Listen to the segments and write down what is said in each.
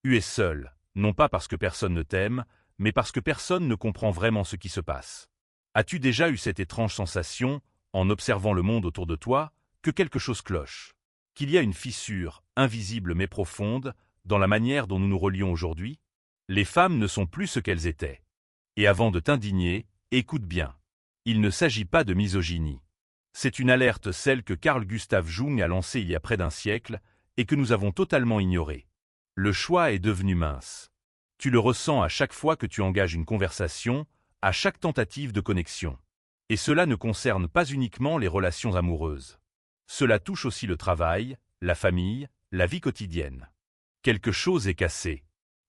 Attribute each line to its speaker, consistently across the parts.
Speaker 1: Tu es seul, non pas parce que personne ne t'aime, mais parce que personne ne comprend vraiment ce qui se passe. As-tu déjà eu cette étrange sensation, en observant le monde autour de toi, que quelque chose cloche? Qu'il y a une fissure, invisible mais profonde, dans la manière dont nous nous relions aujourd'hui? Les femmes ne sont plus ce qu'elles étaient. Et avant de t'indigner, écoute bien. Il ne s'agit pas de misogynie. C'est une alerte, celle que Carl Gustav Jung a lancée il y a près d'un siècle, et que nous avons totalement ignorée. Le choix est devenu mince. Tu le ressens à chaque fois que tu engages une conversation, à chaque tentative de connexion. Et cela ne concerne pas uniquement les relations amoureuses. Cela touche aussi le travail, la famille, la vie quotidienne. Quelque chose est cassé.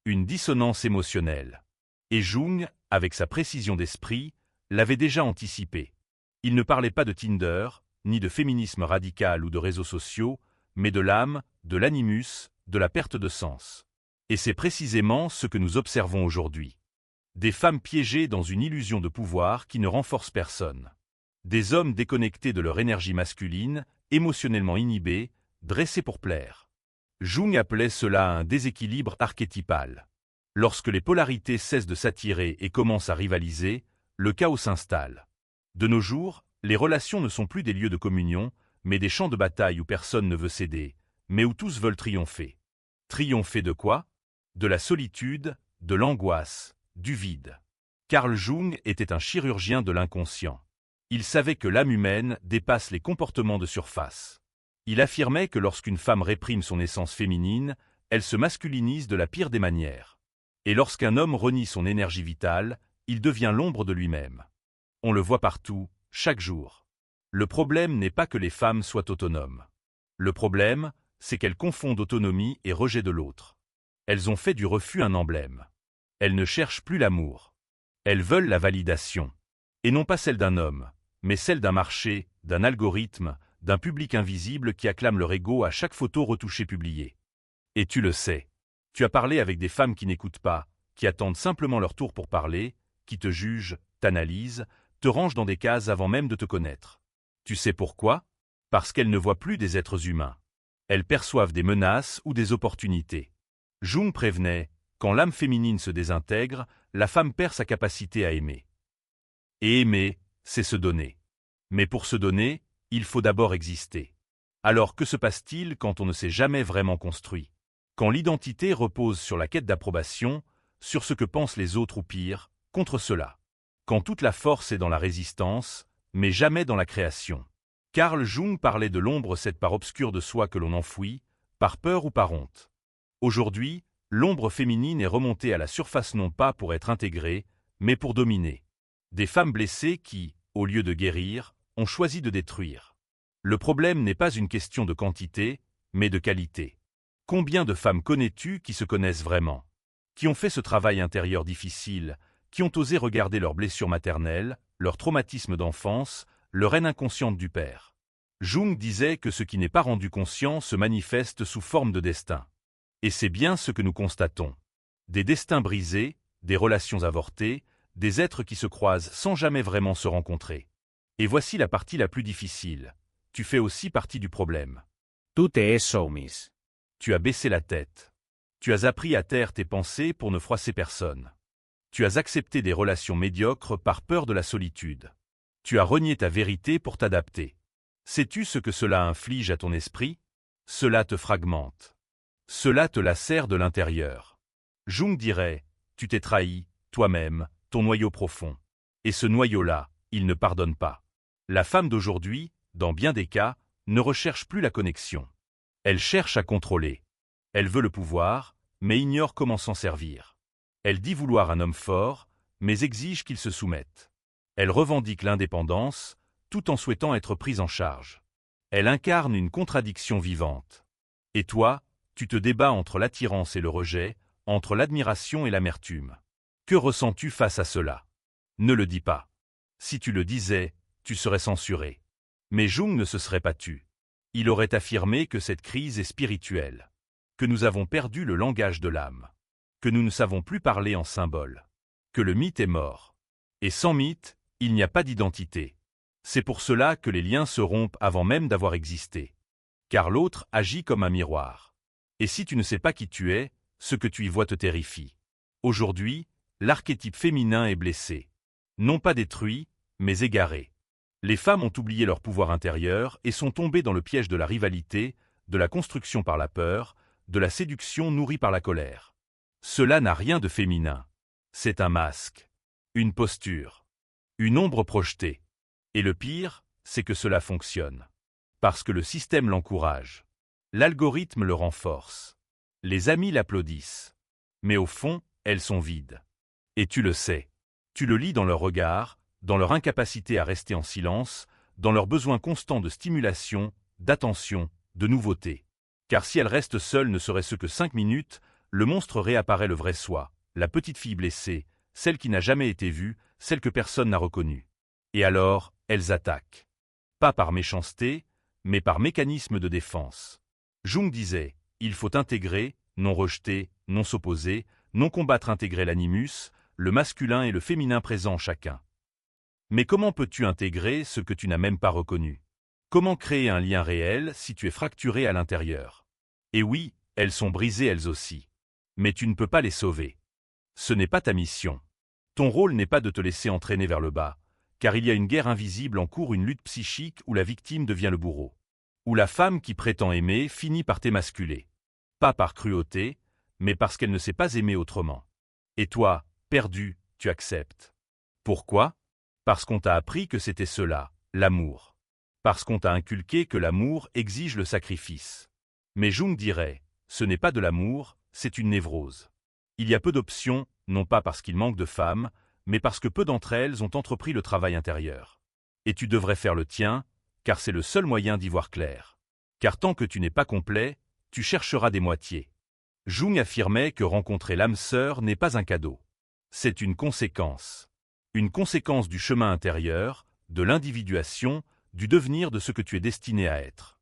Speaker 1: Une dissonance émotionnelle. Et Jung, avec sa précision d'esprit, l'avait déjà anticipé. Il ne parlait pas de Tinder, ni de féminisme radical ou de réseaux sociaux, mais de l'âme, de l'animus, de la perte de sens. Et c'est précisément ce que nous observons aujourd'hui. Des femmes piégées dans une illusion de pouvoir qui ne renforce personne. Des hommes déconnectés de leur énergie masculine, émotionnellement inhibés, dressés pour plaire. Jung appelait cela un déséquilibre archétypal. Lorsque les polarités cessent de s'attirer et commencent à rivaliser, le chaos s'installe. De nos jours, les relations ne sont plus des lieux de communion, mais des champs de bataille où personne ne veut céder, mais où tous veulent triompher. Triompher de quoi? De la solitude, de l'angoisse, du vide. Carl Jung était un chirurgien de l'inconscient. Il savait que l'âme humaine dépasse les comportements de surface. Il affirmait que lorsqu'une femme réprime son essence féminine, elle se masculinise de la pire des manières. Et lorsqu'un homme renie son énergie vitale, il devient l'ombre de lui-même. On le voit partout, chaque jour. Le problème n'est pas que les femmes soient autonomes. Le problème, c'est qu'elles confondent autonomie et rejet de l'autre. Elles ont fait du refus un emblème. Elles ne cherchent plus l'amour. Elles veulent la validation. Et non pas celle d'un homme, mais celle d'un marché, d'un algorithme, d'un public invisible qui acclame leur ego à chaque photo retouchée publiée. Et tu le sais. Tu as parlé avec des femmes qui n'écoutent pas, qui attendent simplement leur tour pour parler, qui te jugent, t'analysent, te rangent dans des cases avant même de te connaître. Tu sais pourquoi? Parce qu'elles ne voient plus des êtres humains. Elles perçoivent des menaces ou des opportunités. Jung prévenait, quand l'âme féminine se désintègre, la femme perd sa capacité à aimer. Et aimer, c'est se donner. Mais pour se donner, il faut d'abord exister. Alors que se passe-t-il quand on ne s'est jamais vraiment construit? Quand l'identité repose sur la quête d'approbation, sur ce que pensent les autres ou pire, contre cela. Quand toute la force est dans la résistance, mais jamais dans la création. Carl Jung parlait de l'ombre, cette part obscure de soi que l'on enfouit, par peur ou par honte. Aujourd'hui, l'ombre féminine est remontée à la surface non pas pour être intégrée, mais pour dominer. Des femmes blessées qui, au lieu de guérir, ont choisi de détruire. Le problème n'est pas une question de quantité, mais de qualité. Combien de femmes connais-tu qui se connaissent vraiment? Qui ont fait ce travail intérieur difficile, qui ont osé regarder leurs blessures maternelles, leurs traumatismes d'enfance, leur haine inconsciente du père. Jung disait que ce qui n'est pas rendu conscient se manifeste sous forme de destin. Et c'est bien ce que nous constatons. Des destins brisés, des relations avortées, des êtres qui se croisent sans jamais vraiment se rencontrer. Et voici la partie la plus difficile. Tu fais aussi partie du problème.
Speaker 2: Tu te es soumis.
Speaker 1: Tu as baissé la tête. Tu as appris à taire tes pensées pour ne froisser personne. Tu as accepté des relations médiocres par peur de la solitude. Tu as renié ta vérité pour t'adapter. Sais-tu ce que cela inflige à ton esprit? Cela te fragmente. Cela te lacère de l'intérieur. Jung dirait, tu t'es trahi, toi-même, ton noyau profond. Et ce noyau-là, il ne pardonne pas. La femme d'aujourd'hui, dans bien des cas, ne recherche plus la connexion. Elle cherche à contrôler. Elle veut le pouvoir, mais ignore comment s'en servir. Elle dit vouloir un homme fort, mais exige qu'il se soumette. Elle revendique l'indépendance, tout en souhaitant être prise en charge. Elle incarne une contradiction vivante. Et toi, tu te débats entre l'attirance et le rejet, entre l'admiration et l'amertume. Que ressens-tu face à cela? Ne le dis pas. Si tu le disais, tu serais censuré. Mais Jung ne se serait pas tu. Il aurait affirmé que cette crise est spirituelle, que nous avons perdu le langage de l'âme, que nous ne savons plus parler en symboles, que le mythe est mort. Et sans mythe, il n'y a pas d'identité. C'est pour cela que les liens se rompent avant même d'avoir existé. Car l'autre agit comme un miroir. Et si tu ne sais pas qui tu es, Ce que tu y vois te terrifie. Aujourd'hui, l'archétype féminin est blessé. Non pas détruit, mais égaré. Les femmes ont oublié leur pouvoir intérieur et sont tombées dans le piège de la rivalité, de la construction par la peur, de la séduction nourrie par la colère. Cela n'a rien de féminin. C'est un masque, une posture, une ombre projetée. Et le pire, c'est que cela fonctionne. Parce que le système l'encourage. L'algorithme le renforce. Les amis l'applaudissent. Mais au fond, elles sont vides. Et tu le sais. Tu le lis dans leur regard, dans leur incapacité à rester en silence, dans leur besoin constant de stimulation, d'attention, de nouveauté. Car si elles restent seules ne serait-ce que 5 minutes, le monstre réapparaît le vrai soi, la petite fille blessée, celle qui n'a jamais été vue, celle que personne n'a reconnue. Et alors, elles attaquent. Pas par méchanceté, mais par mécanisme de défense. Jung disait, il faut intégrer, non rejeter, non s'opposer, non combattre, intégrer l'animus, le masculin et le féminin présent en chacun. Mais comment peux-tu intégrer ce que tu n'as même pas reconnu? Comment créer un lien réel si tu es fracturé à l'intérieur? Et oui, elles sont brisées elles aussi. Mais tu ne peux pas les sauver. Ce n'est pas ta mission. Ton rôle n'est pas de te laisser entraîner vers le bas, car il y a une guerre invisible en cours, une lutte psychique où la victime devient le bourreau. Où la femme qui prétend aimer finit par t'émasculer. Pas par cruauté, mais parce qu'elle ne sait pas aimer autrement. Et toi, perdu, tu acceptes. Pourquoi? Parce qu'on t'a appris que c'était cela, l'amour. Parce qu'on t'a inculqué que l'amour exige le sacrifice. Mais Jung dirait, ce n'est pas de l'amour, c'est une névrose. Il y a peu d'options, non pas parce qu'il manque de femmes, mais parce que peu d'entre elles ont entrepris le travail intérieur. Et tu devrais faire le tien, car c'est le seul moyen d'y voir clair. Car tant que tu n'es pas complet, tu chercheras des moitiés. Jung affirmait que rencontrer l'âme sœur n'est pas un cadeau. C'est une conséquence. Une conséquence du chemin intérieur, de l'individuation, du devenir de ce que tu es destiné à être.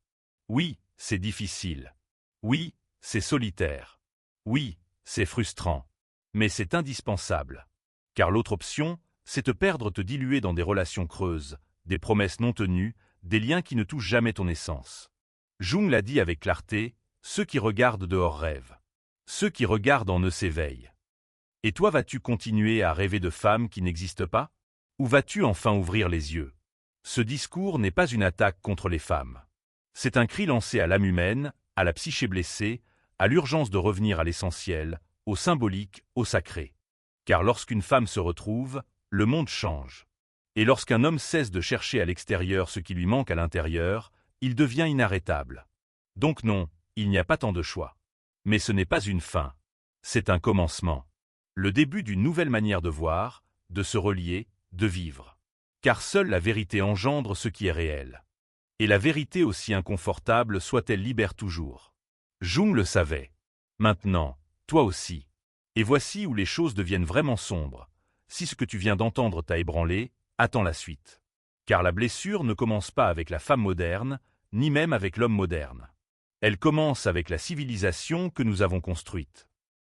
Speaker 1: Oui, c'est difficile. Oui, c'est solitaire. Oui, c'est frustrant. Mais c'est indispensable. Car l'autre option, c'est te perdre, te diluer dans des relations creuses, des promesses non tenues, des liens qui ne touchent jamais ton essence. Jung l'a dit avec clarté, ceux qui regardent dehors rêvent. Ceux qui regardent en eux s'éveillent. Et toi, vas-tu continuer à rêver de femmes qui n'existent pas? Ou vas-tu enfin ouvrir les yeux? Ce discours n'est pas une attaque contre les femmes. C'est un cri lancé à l'âme humaine, à la psyché blessée, à l'urgence de revenir à l'essentiel, au symbolique, au sacré. Car lorsqu'une femme se retrouve, le monde change. Et lorsqu'un homme cesse de chercher à l'extérieur ce qui lui manque à l'intérieur, il devient inarrêtable. Donc non, il n'y a pas tant de choix. Mais ce n'est pas une fin. C'est un commencement. Le début d'une nouvelle manière de voir, de se relier, de vivre. Car seule la vérité engendre ce qui est réel. Et la vérité, aussi inconfortable soit-elle, libère toujours. Jung le savait. Maintenant, toi aussi. Et voici où les choses deviennent vraiment sombres. Si ce que tu viens d'entendre t'a ébranlé, attends la suite. Car la blessure ne commence pas avec la femme moderne, ni même avec l'homme moderne. Elle commence avec la civilisation que nous avons construite.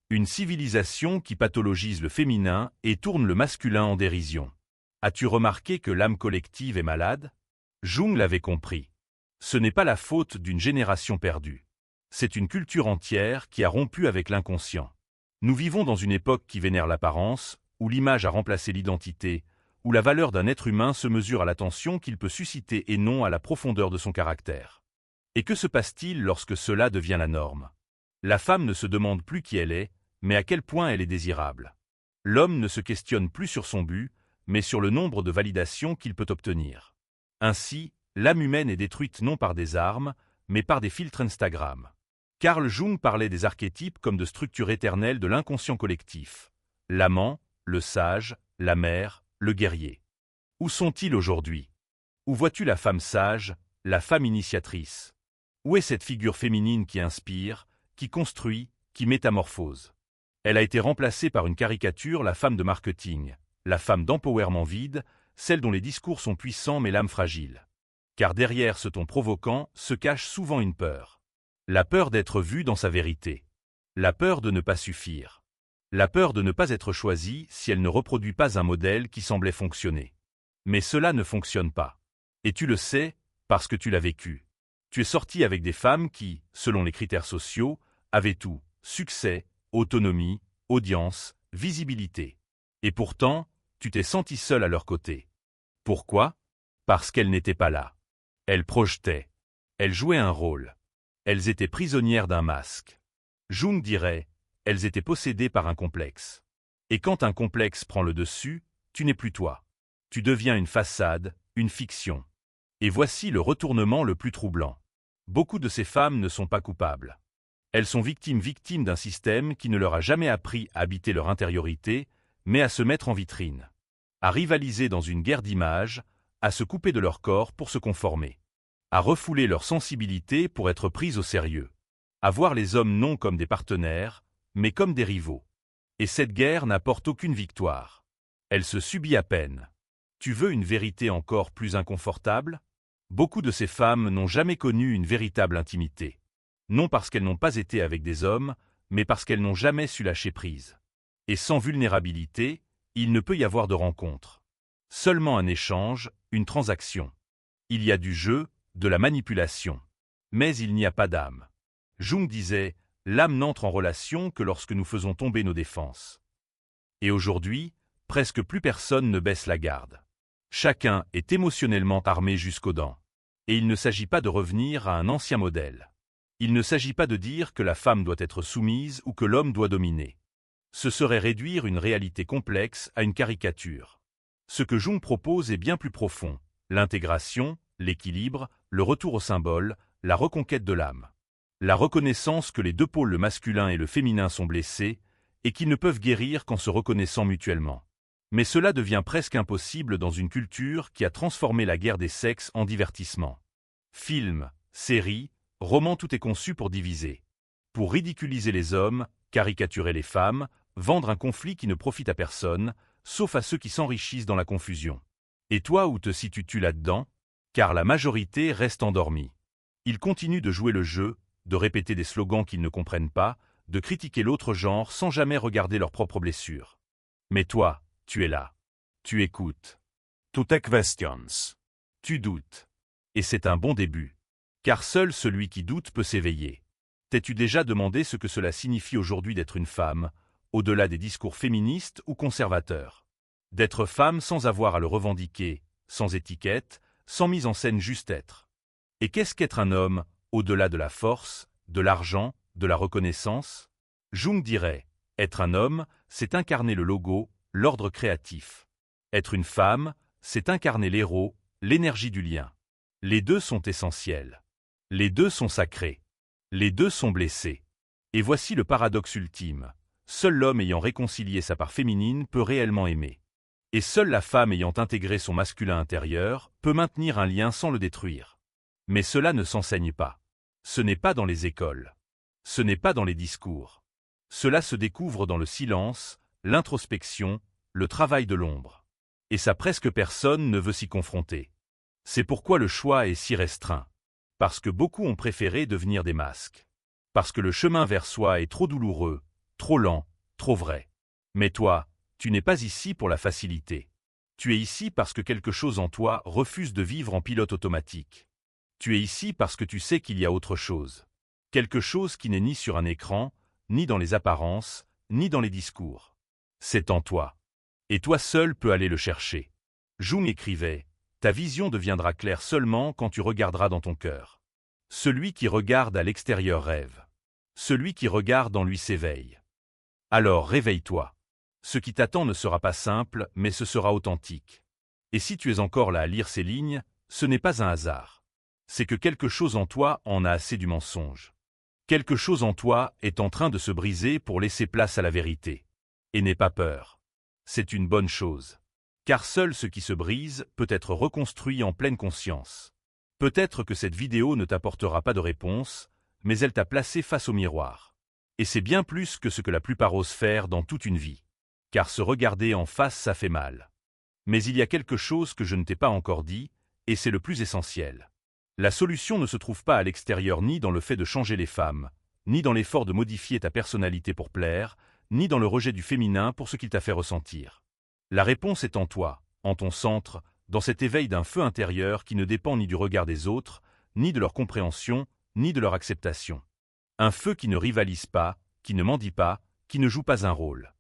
Speaker 1: Une civilisation qui pathologise le féminin et tourne le masculin en dérision. As-tu remarqué que l'âme collective est malade? Jung l'avait compris. Ce n'est pas la faute d'une génération perdue. C'est une culture entière qui a rompu avec l'inconscient. Nous vivons dans une époque qui vénère l'apparence, où l'image a remplacé l'identité, où la valeur d'un être humain se mesure à l'attention qu'il peut susciter et non à la profondeur de son caractère. Et que se passe-t-il lorsque cela devient la norme? La femme ne se demande plus qui elle est, mais à quel point elle est désirable. L'homme ne se questionne plus sur son but, mais sur le nombre de validations qu'il peut obtenir. Ainsi, l'âme humaine est détruite non par des armes, mais par des filtres Instagram. Carl Jung parlait des archétypes comme de structures éternelles de l'inconscient collectif. L'amant, le sage, la mère, le guerrier. Où sont-ils aujourd'hui? Où vois-tu la femme sage, la femme initiatrice? Où est cette figure féminine qui inspire, qui construit, qui métamorphose? Elle a été remplacée par une caricature, la femme de marketing, la femme d'empowerment vide, celle dont les discours sont puissants mais l'âme fragile. Car derrière ce ton provoquant se cache souvent une peur. La peur d'être vue dans sa vérité. La peur de ne pas suffire. La peur de ne pas être choisie si elle ne reproduit pas un modèle qui semblait fonctionner. Mais cela ne fonctionne pas. Et tu le sais, parce que tu l'as vécu. Tu es sorti avec des femmes qui, selon les critères sociaux, avaient tout, succès, autonomie, audience, visibilité. Et pourtant, tu t'es senti seul à leur côté. Pourquoi? Parce qu'elles n'étaient pas là. Elles projetaient. Elles jouaient un rôle. Elles étaient prisonnières d'un masque. Jung dirait, elles étaient possédées par un complexe. Et quand un complexe prend le dessus, tu n'es plus toi. Tu deviens une façade, une fiction. Et voici le retournement le plus troublant. Beaucoup de ces femmes ne sont pas coupables. Elles sont victimes d'un système qui ne leur a jamais appris à habiter leur intériorité, mais à se mettre en vitrine. À rivaliser dans une guerre d'images, à se couper de leur corps pour se conformer. À refouler leur sensibilité pour être prises au sérieux. À voir les hommes non comme des partenaires, mais comme des rivaux. Et cette guerre n'apporte aucune victoire. Elle se subit à peine. Tu veux une vérité encore plus inconfortable? Beaucoup de ces femmes n'ont jamais connu une véritable intimité. Non parce qu'elles n'ont pas été avec des hommes, mais parce qu'elles n'ont jamais su lâcher prise. Et sans vulnérabilité, il ne peut y avoir de rencontre. Seulement un échange, une transaction. Il y a du jeu, de la manipulation. Mais il n'y a pas d'âme. Jung disait, l'âme n'entre en relation que lorsque nous faisons tomber nos défenses. Et aujourd'hui, presque plus personne ne baisse la garde. Chacun est émotionnellement armé jusqu'aux dents. Et il ne s'agit pas de revenir à un ancien modèle. Il ne s'agit pas de dire que la femme doit être soumise ou que l'homme doit dominer. Ce serait réduire une réalité complexe à une caricature. Ce que Jung propose est bien plus profond, l'intégration, l'équilibre, le retour au symbole, la reconquête de l'âme. La reconnaissance que les deux pôles, le masculin et le féminin, sont blessés, et qu'ils ne peuvent guérir qu'en se reconnaissant mutuellement. Mais cela devient presque impossible dans une culture qui a transformé la guerre des sexes en divertissement. Films, séries, romans, tout est conçu pour diviser. Pour ridiculiser les hommes, caricaturer les femmes, vendre un conflit qui ne profite à personne, sauf à ceux qui s'enrichissent dans la confusion. Et toi, où te situes-tu là-dedans? Car la majorité reste endormie. Ils continuent de jouer le jeu, de répéter des slogans qu'ils ne comprennent pas, de critiquer l'autre genre sans jamais regarder leurs propres blessures. Mais toi, tu es là. Tu écoutes.
Speaker 2: Tu te questions.
Speaker 1: Tu doutes. Et c'est un bon début. Car seul celui qui doute peut s'éveiller. T'es-tu déjà demandé ce que cela signifie aujourd'hui d'être une femme, au-delà des discours féministes ou conservateurs? D'être femme sans avoir à le revendiquer, sans étiquette, sans mise en scène, juste être. Et qu'est-ce qu'être un homme, au-delà de la force, de l'argent, de la reconnaissance? Jung dirait, être un homme, c'est incarner le logo, l'ordre créatif. Être une femme, c'est incarner l'héros, l'énergie du lien. Les deux sont essentiels. Les deux sont sacrés. Les deux sont blessés. Et voici le paradoxe ultime. Seul l'homme ayant réconcilié sa part féminine peut réellement aimer. Et seule la femme ayant intégré son masculin intérieur peut maintenir un lien sans le détruire. Mais cela ne s'enseigne pas. Ce n'est pas dans les écoles. Ce n'est pas dans les discours. Cela se découvre dans le silence, l'introspection, le travail de l'ombre. Et ça, presque personne ne veut s'y confronter. C'est pourquoi le choix est si restreint. Parce que beaucoup ont préféré devenir des masques. Parce que le chemin vers soi est trop douloureux, trop lent, trop vrai. Mais toi, tu n'es pas ici pour la facilité. Tu es ici parce que quelque chose en toi refuse de vivre en pilote automatique. Tu es ici parce que tu sais qu'il y a autre chose. Quelque chose qui n'est ni sur un écran, ni dans les apparences, ni dans les discours. C'est en toi. Et toi seul peux aller le chercher. Jung écrivait, « Ta vision deviendra claire seulement quand tu regarderas dans ton cœur. Celui qui regarde à l'extérieur rêve. Celui qui regarde en lui s'éveille. Alors réveille-toi. Ce qui t'attend ne sera pas simple, mais ce sera authentique. Et si tu es encore là à lire ces lignes, ce n'est pas un hasard. C'est que quelque chose en toi en a assez du mensonge. Quelque chose en toi est en train de se briser pour laisser place à la vérité. Et n'aie pas peur. C'est une bonne chose. Car seul ce qui se brise peut être reconstruit en pleine conscience. Peut-être que cette vidéo ne t'apportera pas de réponse, mais elle t'a placé face au miroir. Et c'est bien plus que ce que la plupart osent faire dans toute une vie. Car se regarder en face, ça fait mal. Mais il y a quelque chose que je ne t'ai pas encore dit, et c'est le plus essentiel. La solution ne se trouve pas à l'extérieur, ni dans le fait de changer les femmes, ni dans l'effort de modifier ta personnalité pour plaire, ni dans le rejet du féminin pour ce qu'il t'a fait ressentir. La réponse est en toi, en ton centre, dans cet éveil d'un feu intérieur qui ne dépend ni du regard des autres, ni de leur compréhension, ni de leur acceptation. Un feu qui ne rivalise pas, qui ne mendie pas, qui ne joue pas un rôle.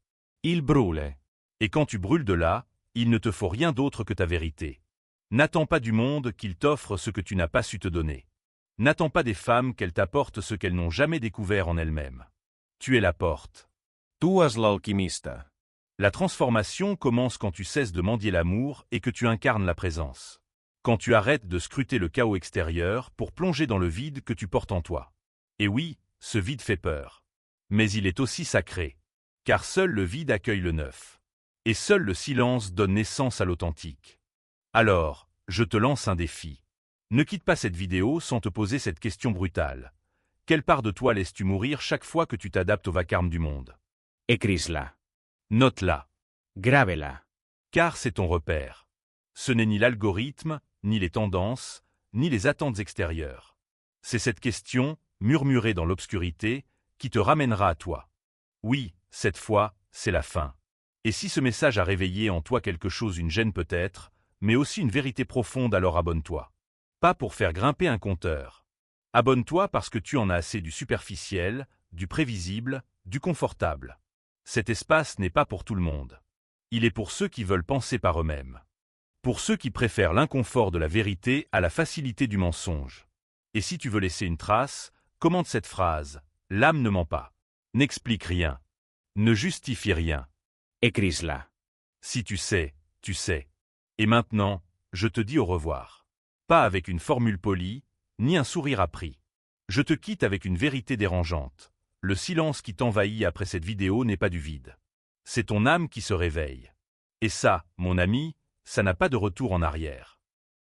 Speaker 2: Il brûle.
Speaker 1: Et quand tu brûles de là, il ne te faut rien d'autre que ta vérité. N'attends pas du monde qu'il t'offre ce que tu n'as pas su te donner. N'attends pas des femmes qu'elles t'apportent ce qu'elles n'ont jamais découvert en elles-mêmes. Tu es la porte.
Speaker 2: Tu es l'alchimista.
Speaker 1: La transformation commence quand tu cesses de mendier l'amour et que tu incarnes la présence. Quand tu arrêtes de scruter le chaos extérieur pour plonger dans le vide que tu portes en toi. Et oui, ce vide fait peur. Mais il est aussi sacré. Car seul le vide accueille le neuf. Et seul le silence donne naissance à l'authentique. Alors, je te lance un défi. Ne quitte pas cette vidéo sans te poser cette question brutale. Quelle part de toi laisses-tu mourir chaque fois que tu t'adaptes au vacarme du monde?
Speaker 2: Écris-la.
Speaker 1: Note-la.
Speaker 2: Gravela.
Speaker 1: Car c'est ton repère. Ce n'est ni l'algorithme, ni les tendances, ni les attentes extérieures. C'est cette question, murmurée dans l'obscurité, qui te ramènera à toi. Oui, cette fois, c'est la fin. Et si ce message a réveillé en toi quelque chose, une gêne peut-être, mais aussi une vérité profonde, alors abonne-toi. Pas pour faire grimper un compteur. Abonne-toi parce que tu en as assez du superficiel, du prévisible, du confortable. Cet espace n'est pas pour tout le monde. Il est pour ceux qui veulent penser par eux-mêmes. Pour ceux qui préfèrent l'inconfort de la vérité à la facilité du mensonge. Et si tu veux laisser une trace, commente cette phrase. L'âme ne ment pas. N'explique rien. Ne justifie rien.
Speaker 2: Écris-la.
Speaker 1: Si tu sais, tu sais. Et maintenant, je te dis au revoir. Pas avec une formule polie, ni un sourire appris. Je te quitte avec une vérité dérangeante. Le silence qui t'envahit après cette vidéo n'est pas du vide. C'est ton âme qui se réveille. Et ça, mon ami, ça n'a pas de retour en arrière.